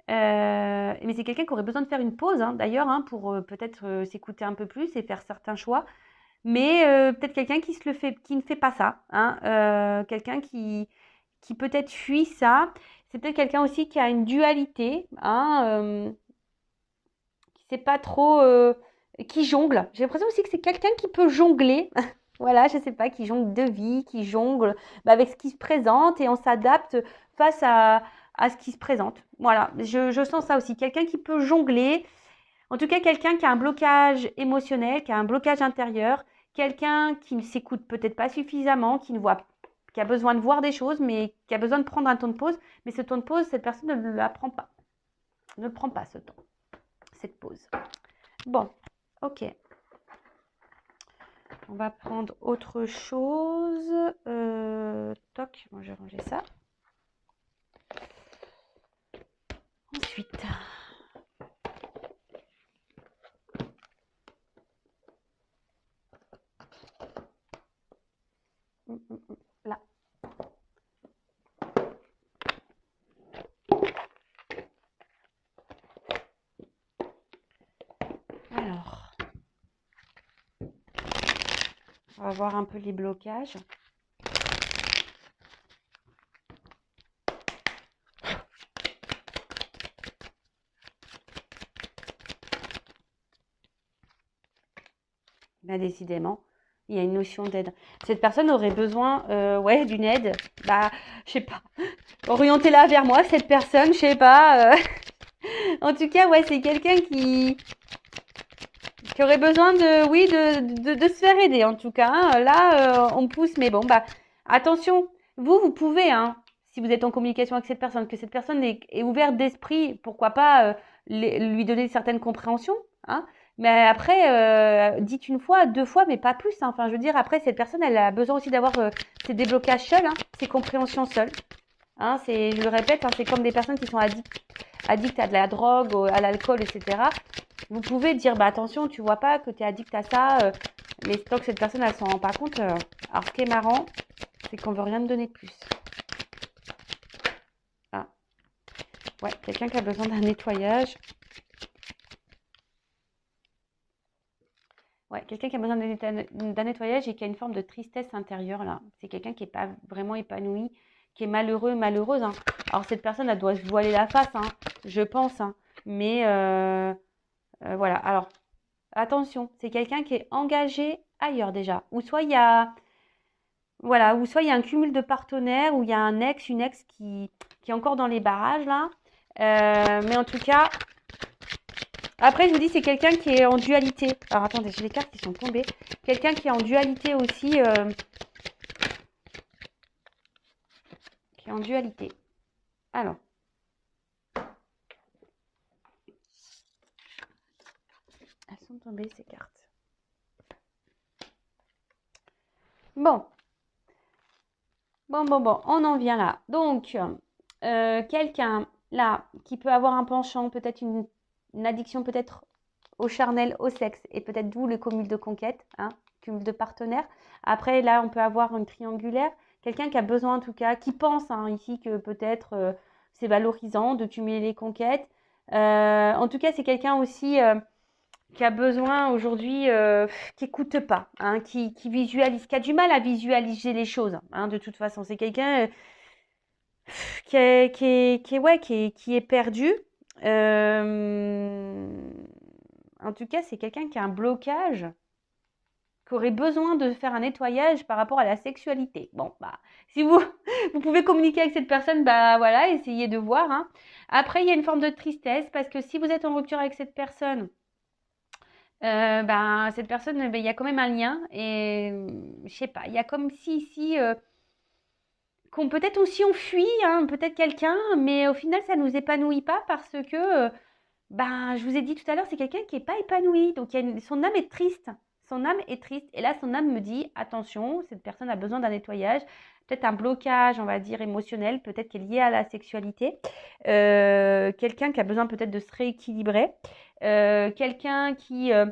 Mais c'est quelqu'un qui aurait besoin de faire une pause, hein, d'ailleurs, hein, pour peut-être s'écouter un peu plus et faire certains choix. Mais peut-être quelqu'un qui ne fait pas ça. Hein, quelqu'un qui peut-être fuit ça. C'est peut-être quelqu'un aussi qui a une dualité, hein, qui sait pas trop, qui jongle. J'ai l'impression aussi que c'est quelqu'un qui peut jongler. Voilà, je sais pas, qui jongle de vie, qui jongle avec ce qui se présente et on s'adapte face à ce qui se présente. Voilà, je sens ça aussi. Quelqu'un qui peut jongler, en tout cas quelqu'un qui a un blocage émotionnel, qui a un blocage intérieur, quelqu'un qui ne s'écoute peut-être pas suffisamment, qui a besoin de voir des choses, mais qui a besoin de prendre un temps de pause. Mais ce temps de pause, cette personne ne la prend pas. Ne le prend pas ce temps, cette pause. Bon, ok. On va prendre autre chose. Toc, moi je vais ranger ça. Ensuite. Là. Alors. On va voir un peu les blocages. Bah, décidément, il y a une notion d'aide. Cette personne aurait besoin ouais, d'une aide. Bah, je sais pas. Orientez-la vers moi, cette personne, je sais pas. En tout cas, ouais, c'est quelqu'un qui aurait besoin de, oui, de se faire aider, en tout cas. Hein. Là, on pousse, mais bon, bah, attention. Vous pouvez, hein, si vous êtes en communication avec cette personne, que cette personne est ouverte d'esprit, pourquoi pas lui donner certaines compréhensions, hein. Mais après, dites une fois, deux fois, mais pas plus. Hein. Enfin, je veux dire, après, cette personne, elle a besoin aussi d'avoir ses déblocages seuls, hein, ses compréhensions seules. Hein, je le répète, hein, c'est comme des personnes qui sont addictes à de la drogue, à l'alcool, etc. Vous pouvez dire, bah attention, tu vois pas que tu es addict à ça, mais tant que cette personne, elle s'en rend pas compte. Alors, ce qui est marrant, c'est qu'on veut rien me donner de plus. Ah, ouais, quelqu'un qui a besoin d'un nettoyage. Ouais, quelqu'un qui a besoin d'un nettoyage et qui a une forme de tristesse intérieure, là. C'est quelqu'un qui n'est pas vraiment épanoui, qui est malheureux, malheureuse. Hein. Alors, cette personne, elle doit se voiler la face, hein, je pense. Hein. Mais voilà. Alors, attention, c'est quelqu'un qui est engagé ailleurs déjà. Ou soit il y a, voilà, ou soit il y a un cumul de partenaires, ou il y a un ex, une ex qui est encore dans les barrages, là. Mais en tout cas, après, je vous dis, c'est quelqu'un qui est en dualité. Alors, attendez, j'ai les cartes qui sont tombées. Quelqu'un qui est en dualité aussi. Qui est en dualité. Alors. Elles sont tombées, ces cartes. Bon. Bon, on en vient là. Donc, quelqu'un, là, qui peut avoir un penchant, peut-être une addiction, peut-être au charnel, au sexe, et peut-être d'où le cumul de conquête, hein, cumul de partenaires. Après, là, on peut avoir une triangulaire. Quelqu'un qui a besoin, en tout cas, qui pense hein, ici que peut-être c'est valorisant de cumuler les conquêtes. En tout cas, c'est quelqu'un aussi qui a besoin aujourd'hui, qui n'écoute pas, hein, qui visualise, qui a du mal à visualiser les choses. Hein, de toute façon, c'est quelqu'un qui est perdu. En tout cas, c'est quelqu'un qui a un blocage, qui aurait besoin de faire un nettoyage par rapport à la sexualité. Bon, bah, si vous pouvez communiquer avec cette personne, bah voilà, essayez de voir. Hein. Après, il y a une forme de tristesse parce que si vous êtes en rupture avec cette personne, Ben, cette personne, ben, il y a quand même un lien et je sais pas, il y a comme si ici qu'on peut-être aussi on fuit, hein, peut-être quelqu'un, mais au final ça nous épanouit pas parce que ben, je vous ai dit tout à l'heure, c'est quelqu'un qui est pas épanoui, donc son âme est triste. Son âme est triste. Et là, son âme me dit, attention, cette personne a besoin d'un nettoyage, peut-être un blocage, on va dire, émotionnel, peut-être qui est lié à la sexualité. Quelqu'un qui a besoin peut-être de se rééquilibrer. Quelqu'un qui a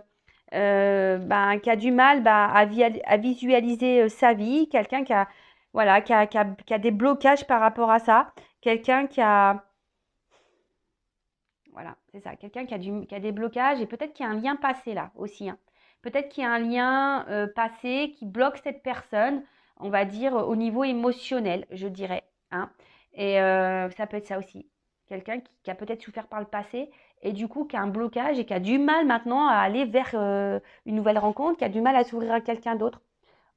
du mal à visualiser sa vie. Quelqu'un qui a, voilà, qui a des blocages par rapport à ça. Quelqu'un qui a voilà, c'est ça. Quelqu'un qui a des blocages et peut-être qu'il y a un lien passé là aussi, hein. Peut-être qu'il y a un lien passé qui bloque cette personne, on va dire au niveau émotionnel, je dirais, hein. Et ça peut être ça aussi. Quelqu'un qui a peut-être souffert par le passé et du coup qui a un blocage et qui a du mal maintenant à aller vers une nouvelle rencontre, qui a du mal à s'ouvrir à quelqu'un d'autre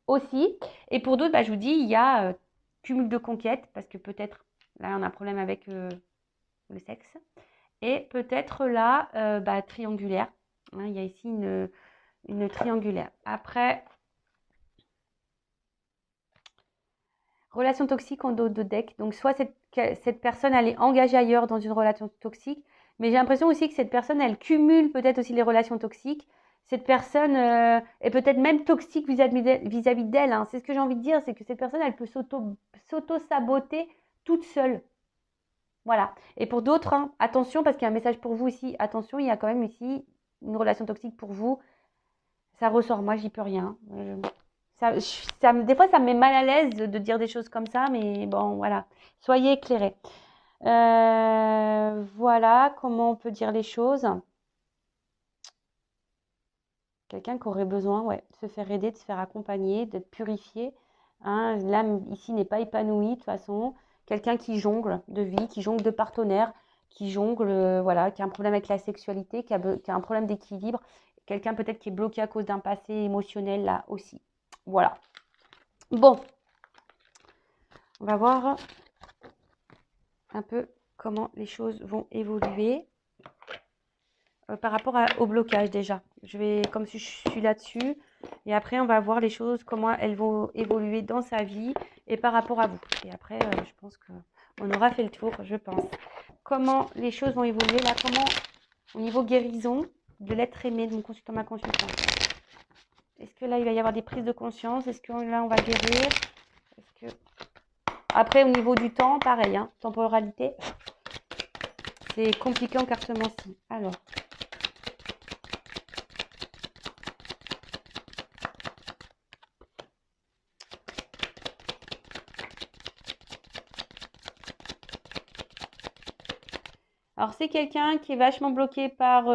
aussi. Et pour d'autres, bah, je vous dis, il y a cumul de conquêtes parce que peut-être là on a un problème avec le sexe. Et peut-être là, bah, triangulaire. Hein, il y a ici une triangulaire. Après, relation toxique en dos de deck. Donc, soit cette personne, elle est engagée ailleurs dans une relation toxique, mais j'ai l'impression aussi que cette personne, elle cumule peut-être aussi les relations toxiques. Cette personne est peut-être même toxique vis-à-vis d'elle, hein. C'est ce que j'ai envie de dire, c'est que cette personne, elle peut s'auto-saboter toute seule. Voilà. Et pour d'autres, hein, attention, parce qu'il y a un message pour vous ici. Attention, il y a quand même ici une relation toxique pour vous. Ça ressort. Moi, j'y peux rien. Des fois, ça me met mal à l'aise de dire des choses comme ça, mais bon, voilà. Soyez éclairés. Voilà comment on peut dire les choses. Quelqu'un qui aurait besoin, ouais, de se faire aider, de se faire accompagner, d'être purifié. Hein, l'âme ici n'est pas épanouie de toute façon. Quelqu'un qui jongle de vie, qui jongle de partenaires, qui jongle, voilà, qui a un problème avec la sexualité, qui a un problème d'équilibre. Quelqu'un peut-être qui est bloqué à cause d'un passé émotionnel là aussi. Voilà. Bon, on va voir un peu comment les choses vont évoluer. Par rapport au blocage déjà. Je vais, comme je suis là-dessus, et après on va voir les choses, comment elles vont évoluer dans sa vie et par rapport à vous. Et après, je pense qu'on aura fait le tour, je pense. Comment les choses vont évoluer là, comment au niveau guérison de l'être aimé de mon consultant, ma consultante. Est-ce que là il va y avoir des prises de conscience? Est-ce que là on va guérir? Est-ce que... Après au niveau du temps, pareil, hein, temporalité, c'est compliqué en cartomancie. Alors. Alors, c'est quelqu'un qui est vachement bloqué par... qui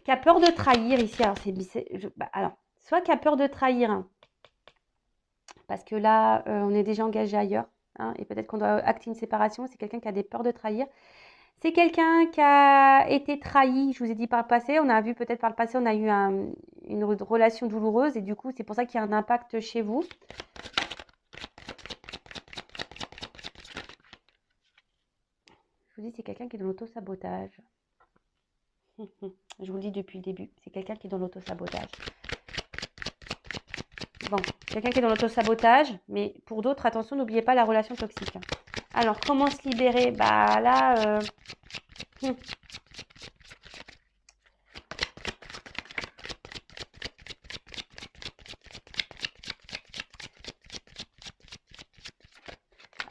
a peur de trahir ici. Alors, alors soit qui a peur de trahir, hein, parce que là, on est déjà engagé ailleurs, hein, et peut-être qu'on doit acter une séparation. C'est quelqu'un qui a des peurs de trahir. C'est quelqu'un qui a été trahi, je vous ai dit par le passé. On a vu peut-être par le passé, on a eu une relation douloureuse, et du coup, c'est pour ça qu'il y a un impact chez vous. Je vous dis, c'est quelqu'un qui est dans l'auto-sabotage. Je vous le dis depuis le début, c'est quelqu'un qui est dans l'auto-sabotage. Bon, quelqu'un qui est dans l'auto-sabotage, mais pour d'autres, attention, n'oubliez pas la relation toxique. Alors, comment se libérer? Bah là,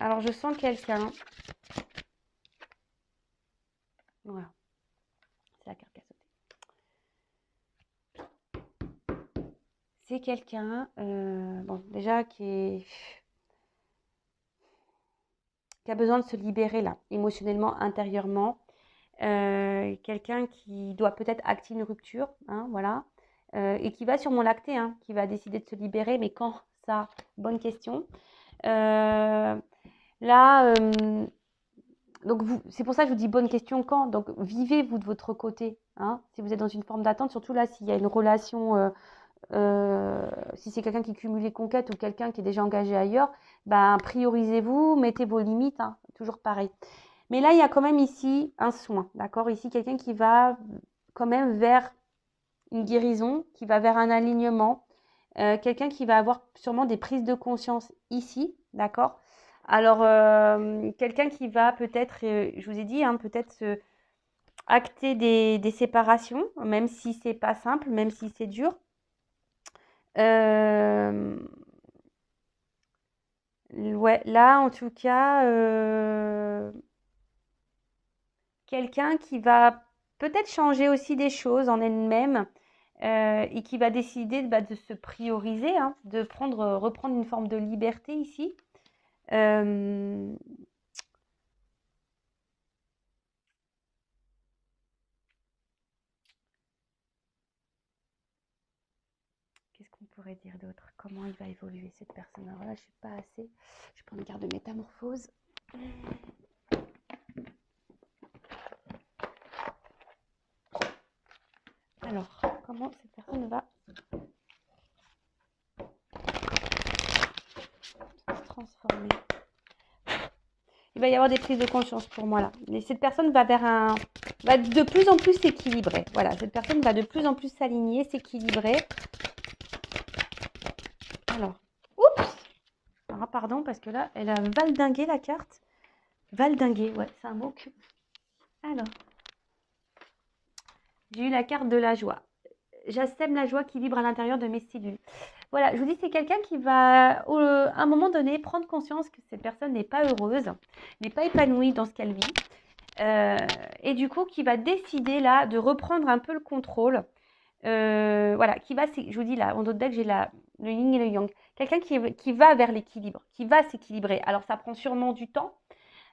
alors je sens quelqu'un. Voilà, c'est la carte qui a sauté. C'est quelqu'un, bon, déjà qui a besoin de se libérer là, émotionnellement, intérieurement. Quelqu'un qui doit peut-être acter une rupture, hein, voilà, et qui va sûrement l'acter, hein, qui va décider de se libérer, mais quand ça? Bonne question. Là, donc c'est pour ça que je vous dis bonne question quand. Donc vivez-vous de votre côté, hein, si vous êtes dans une forme d'attente, surtout là s'il y a une relation, si c'est quelqu'un qui cumule les conquêtes ou quelqu'un qui est déjà engagé ailleurs, ben priorisez-vous, mettez vos limites, hein, toujours pareil. Mais là, il y a quand même ici un soin, d'accord? Ici, quelqu'un qui va quand même vers une guérison, qui va vers un alignement, quelqu'un qui va avoir sûrement des prises de conscience ici, d'accord? Alors, quelqu'un qui va peut-être, je vous ai dit, hein, peut-être acter des séparations, même si c'est pas simple, même si c'est dur. Ouais, là, en tout cas, quelqu'un qui va peut-être changer aussi des choses en elle-même et qui va décider de se prioriser, hein, de reprendre une forme de liberté ici. Euh, Qu'est-ce qu'on pourrait dire d'autre? Comment il va évoluer cette personne? Alors là, je ne suis pas assez. Je prends une carte de métamorphose. Alors, comment cette personne va se transformer? Il va y avoir des prises de conscience pour moi là. Et cette personne va va de plus en plus s'équilibrer. Voilà, cette personne va de plus en plus s'aligner, s'équilibrer. Alors, oups! Alors, pardon, parce que là, elle a valdingué la carte. Valdinguer, ouais, c'est un mot que... Alors, j'ai eu la carte de la joie. J'assème la joie qui vibre à l'intérieur de mes cellules. Voilà, je vous dis, c'est quelqu'un qui va, à un moment donné, prendre conscience que cette personne n'est pas heureuse, n'est pas épanouie dans ce qu'elle vit. Et du coup, qui va décider là de reprendre un peu le contrôle. Voilà, je vous dis là, en d'autres deck, j'ai le yin et le yang. Quelqu'un qui va vers l'équilibre, qui va s'équilibrer. Alors, ça prend sûrement du temps.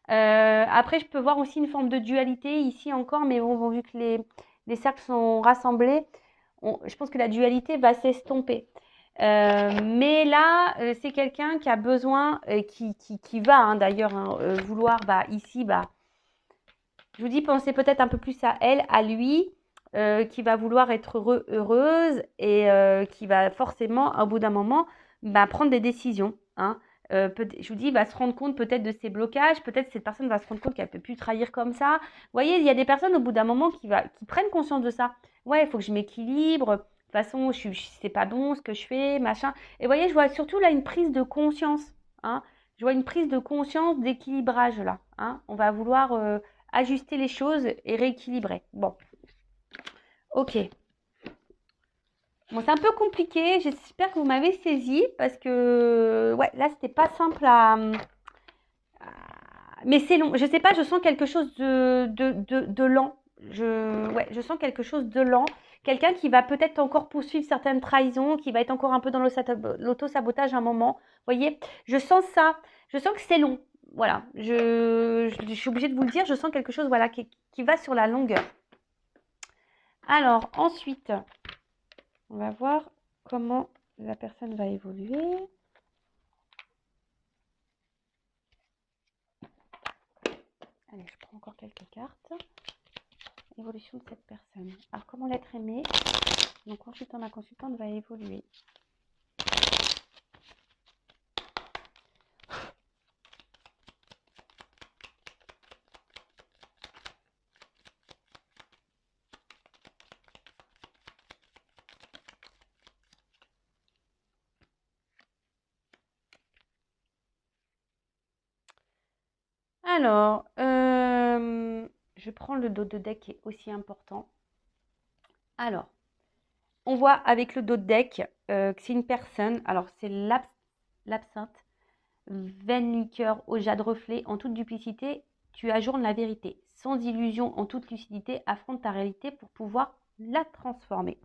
Après, je peux voir aussi une forme de dualité ici encore, mais bon, vu que les cercles sont rassemblés, je pense que la dualité va s'estomper. Mais là, c'est quelqu'un qui a besoin, qui va hein, d'ailleurs hein, vouloir ici, je vous dis, pensez peut-être un peu plus à elle, à lui, qui va vouloir être heureuse et qui va forcément, au bout d'un moment, prendre des décisions. Hein. Je vous dis, il va se rendre compte peut-être de ses blocages, peut-être cette personne va se rendre compte qu'elle ne peut plus trahir comme ça. Vous voyez, il y a des personnes au bout d'un moment qui prennent conscience de ça. Ouais, il faut que je m'équilibre. De toute façon, c'est pas bon ce que je fais, machin. Et vous voyez, je vois surtout là une prise de conscience. Hein. Je vois une prise de conscience d'équilibrage là. Hein. On va vouloir ajuster les choses et rééquilibrer. Bon, ok. Bon, c'est un peu compliqué. J'espère que vous m'avez saisi parce que ouais, là, c'était pas simple mais c'est long. Je sais pas, je sens quelque chose de lent. Je sens quelque chose de lent. Quelqu'un qui va peut-être encore poursuivre certaines trahisons, qui va être encore un peu dans l'auto-sabotage à un moment. Vous voyez, je sens ça. Je sens que c'est long. Voilà, je suis obligée de vous le dire. Je sens quelque chose voilà, qui va sur la longueur. Alors, ensuite, on va voir comment la personne va évoluer. Allez, je prends encore quelques cartes. Évolution de cette personne. Alors, comment l'être aimé? Donc, consultant, ma consultante va évoluer. Alors, je prends le dos de deck qui est aussi important. Alors, on voit avec le dos de deck que c'est une personne. Alors, c'est l'absinthe. Vaine liqueur au jade reflet, en toute duplicité, tu ajournes la vérité. Sans illusion, en toute lucidité, affronte ta réalité pour pouvoir la transformer.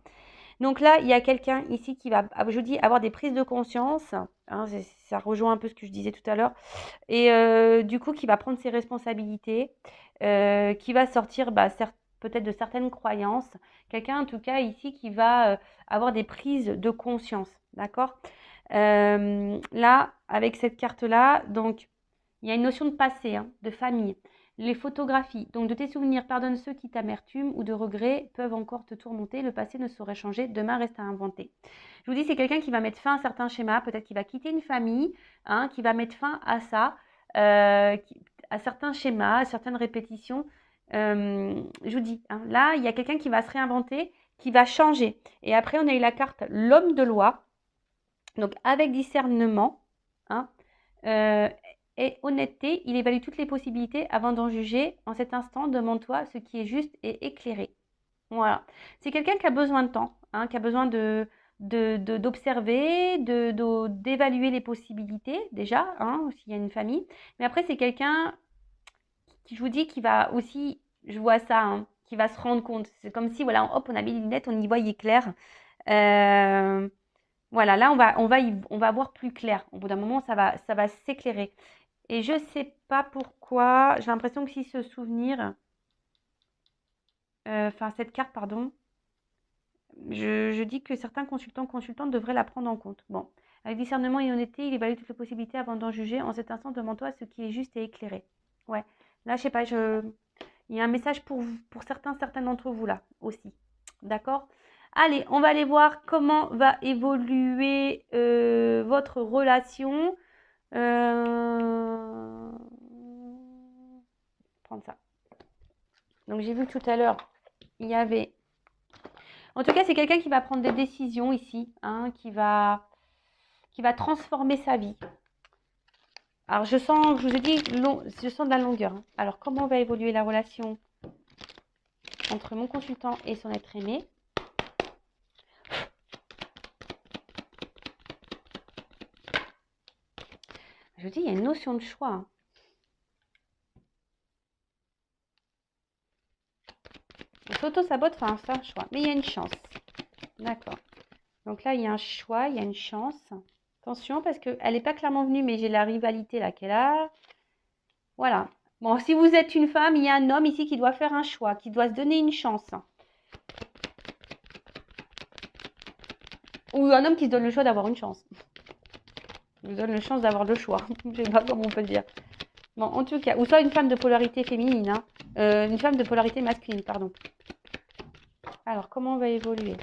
Donc là, il y a quelqu'un ici qui va, je vous dis, avoir des prises de conscience. Hein, ça rejoint un peu ce que je disais tout à l'heure. Et du coup, qui va prendre ses responsabilités, qui va sortir peut-être de certaines croyances. Quelqu'un, en tout cas, ici, qui va avoir des prises de conscience. D'accord? Là, avec cette carte-là, donc, il y a une notion de passé, hein, de famille. Les photographies, donc de tes souvenirs, pardonne ceux qui t'amertument ou de regrets peuvent encore te tourmenter. Le passé ne saurait changer, demain reste à inventer. Je vous dis, c'est quelqu'un qui va mettre fin à certains schémas, peut-être qu'il va quitter une famille, hein, qui va mettre fin à ça, à certains schémas, à certaines répétitions. Je vous dis, hein, là, il y a quelqu'un qui va se réinventer, qui va changer. Et après, on a eu la carte l'homme de loi. Donc, avec discernement, hein, euh, et honnêteté, il évalue toutes les possibilités avant d'en juger. En cet instant, demande-toi ce qui est juste et éclairé. Voilà. C'est quelqu'un qui a besoin de temps, hein, qui a besoin d'observer, d'évaluer les possibilités, déjà, hein, s'il y a une famille. Mais après, c'est quelqu'un qui, je vous dis, qui va aussi, je vois ça, hein, qui va se rendre compte. C'est comme si, voilà, hop, on a mis les lunettes, on y voyait clair. Euh, voilà, là, on va voir plus clair. Au bout d'un moment, ça va s'éclairer. Et je sais pas pourquoi, j'ai l'impression que si ce souvenir, enfin, cette carte, pardon, je dis que certains consultants, consultantes devraient la prendre en compte. Bon, avec discernement et honnêteté, il évalue toutes les possibilités avant d'en juger. En cet instant, demande-toi ce qui est juste et éclairé. Ouais, là, je sais pas, il y a un message pour certains, certaines d'entre vous là aussi. D'accord? Allez, on va aller voir comment va évoluer votre relation. Prendre ça. Donc, j'ai vu que tout à l'heure, il y avait... En tout cas, c'est quelqu'un qui va prendre des décisions ici, hein, qui va transformer sa vie. Alors, je sens, je vous ai dit, je sens de la longueur. Hein. Alors, comment va évoluer la relation entre mon consultant et son être aimé? Je vous dis, il y a une notion de choix. Hein. On s'auto-sabote, enfin, c'est un choix. Mais il y a une chance. D'accord. Donc là, il y a un choix, il y a une chance. Attention, parce qu'elle n'est pas clairement venue, mais j'ai la rivalité là qu'elle a. Voilà. Bon, si vous êtes une femme, il y a un homme ici qui doit faire un choix, qui doit se donner une chance. Ou un homme qui se donne le choix d'avoir une chance. Il se donne la chance d'avoir le choix. Je ne sais pas comment on peut dire. Bon, en tout cas, ou soit une femme de polarité féminine. Hein. Une femme de polarité masculine, pardon. Alors, comment on va évoluer?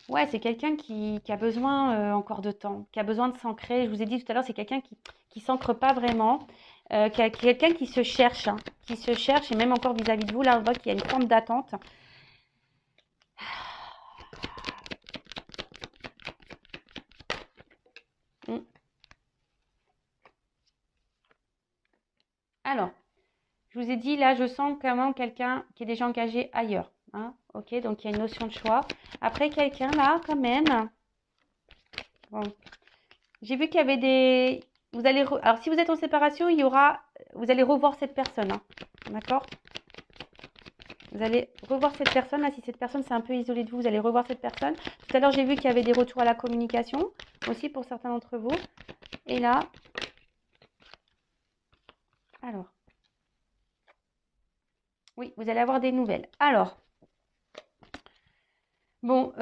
Ouais, c'est quelqu'un qui a besoin encore de temps, qui a besoin de s'ancrer. Je vous ai dit tout à l'heure, c'est quelqu'un qui s'ancre pas vraiment, quelqu'un qui se cherche, hein, qui se cherche, et même encore vis-à-vis de vous, là, on voit qu'il y a une forme d'attente. Alors, je vous ai dit, là, je sens quand même quelqu'un qui est déjà engagé ailleurs. Hein, ok, donc il y a une notion de choix. Après, quelqu'un là, quand même. Bon, j'ai vu qu'il y avait des... Vous allez alors, si vous êtes en séparation, il y aura... Vous allez revoir cette personne. Hein, d'accord? Vous allez revoir cette personne. Là, si cette personne s'est un peu isolée de vous, vous allez revoir cette personne. Tout à l'heure, j'ai vu qu'il y avait des retours à la communication aussi pour certains d'entre vous. Et là... Alors... Oui, vous allez avoir des nouvelles. Alors... Bon,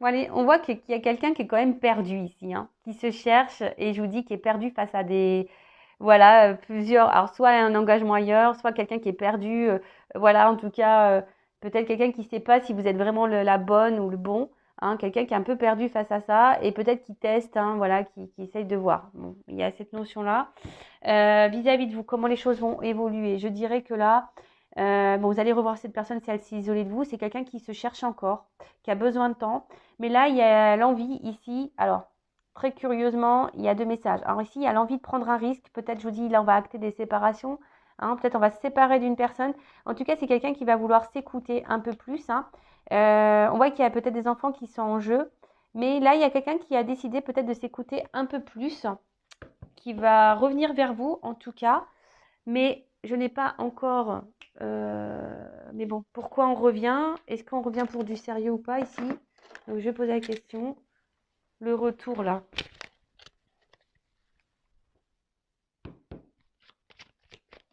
allez, on voit qu'il y a quelqu'un qui est quand même perdu ici, hein, qui se cherche et je vous dis qui est perdu face à des, voilà, plusieurs, alors soit un engagement ailleurs, soit quelqu'un qui est perdu, voilà, en tout cas, peut-être quelqu'un qui ne sait pas si vous êtes vraiment la bonne ou le bon, hein, quelqu'un qui est un peu perdu face à ça et peut-être qui teste, hein, voilà, qui essaye de voir. Bon, il y a cette notion-là. Vis-à-vis de vous, comment les choses vont évoluer? Je dirais que là, bon, vous allez revoir cette personne si elle s'est isolée de vous. C'est quelqu'un qui se cherche encore, qui a besoin de temps. Mais là, il y a l'envie ici. Alors, très curieusement, il y a deux messages. Alors ici, il y a l'envie de prendre un risque. Peut-être, je vous dis, là, on va acter des séparations. Hein, peut-être on va se séparer d'une personne. En tout cas, c'est quelqu'un qui va vouloir s'écouter un peu plus. Hein. On voit qu'il y a peut-être des enfants qui sont en jeu. Mais là, il y a quelqu'un qui a décidé peut-être de s'écouter un peu plus, qui va revenir vers vous, en tout cas. Mais je n'ai pas encore... mais bon, pourquoi on revient? Est-ce qu'on revient pour du sérieux ou pas ici? Donc, je vais poser la question. Le retour, là.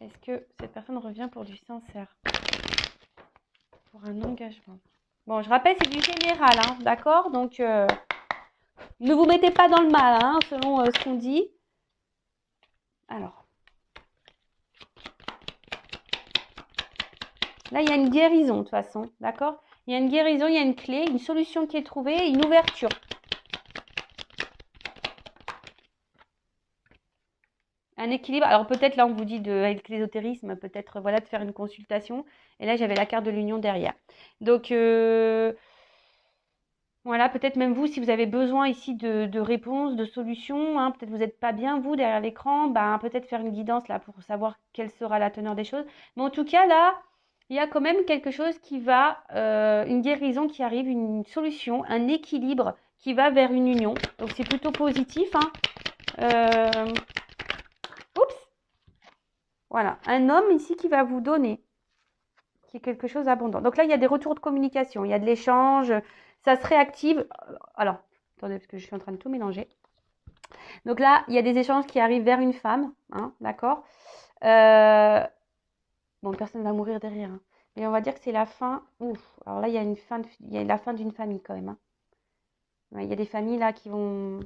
Est-ce que cette personne revient pour du sincère? Pour un engagement? Bon, je rappelle, c'est du général, hein, d'accord? Donc, ne vous mettez pas dans le mal, hein, selon ce qu'on dit. Alors. Là, il y a une guérison, de toute façon, d'accord? Il y a une guérison, il y a une clé, une solution qui est trouvée, une ouverture. un équilibre. Alors peut-être là, on vous dit avec l'ésotérisme, peut-être voilà de faire une consultation. Et là, j'avais la carte de l'union derrière. Donc voilà, peut-être même vous, si vous avez besoin ici de réponses, de solutions, hein, peut-être vous n'êtes pas bien, vous, derrière l'écran, ben, peut-être faire une guidance là pour savoir quelle sera la teneur des choses. Mais en tout cas, là, il y a quand même quelque chose qui va, une guérison qui arrive, une solution, un équilibre qui va vers une union. Donc c'est plutôt positif, hein. Oups, voilà, un homme ici qui va vous donner, qui est quelque chose d'abondant. Donc là, il y a des retours de communication, il y a de l'échange, ça se réactive. Alors, attendez, parce que je suis en train de tout mélanger. Donc là, il y a des échanges qui arrivent vers une femme, hein, d'accord. Bon, personne ne va mourir derrière, hein. Mais on va dire que c'est la fin. Ouf, alors là, il y a il y a la fin d'une famille quand même, hein. Ouais, il y a des familles là qui vont.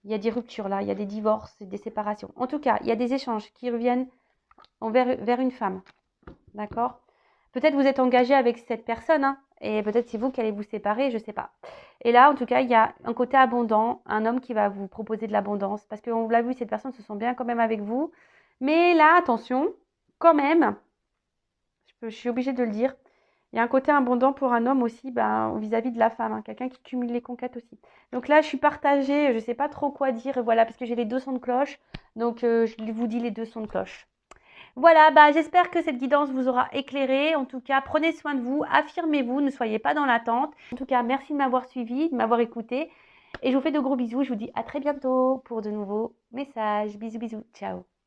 Il y a des ruptures là, il y a des divorces, des séparations. En tout cas, il y a des échanges qui reviennent vers une femme, d'accord. Peut-être vous êtes engagé avec cette personne, hein, et peut-être c'est vous qui allez vous séparer, je ne sais pas. Et là, en tout cas, il y a un côté abondant, un homme qui va vous proposer de l'abondance, parce qu'on l'a vu, cette personne se sent bien quand même avec vous. Mais là, attention, quand même, je suis obligée de le dire, il y a un côté abondant pour un homme aussi, ben, vis-à-vis de la femme, hein, quelqu'un qui cumule les conquêtes aussi. Donc là, je suis partagée, je ne sais pas trop quoi dire, voilà, parce que j'ai les deux sons de cloche, donc je vous dis les deux sons de cloche. Voilà, bah, j'espère que cette guidance vous aura éclairé. En tout cas, prenez soin de vous, affirmez-vous, ne soyez pas dans l'attente. En tout cas, merci de m'avoir suivi, de m'avoir écouté. Et je vous fais de gros bisous. Je vous dis à très bientôt pour de nouveaux messages. Bisous, bisous. Ciao.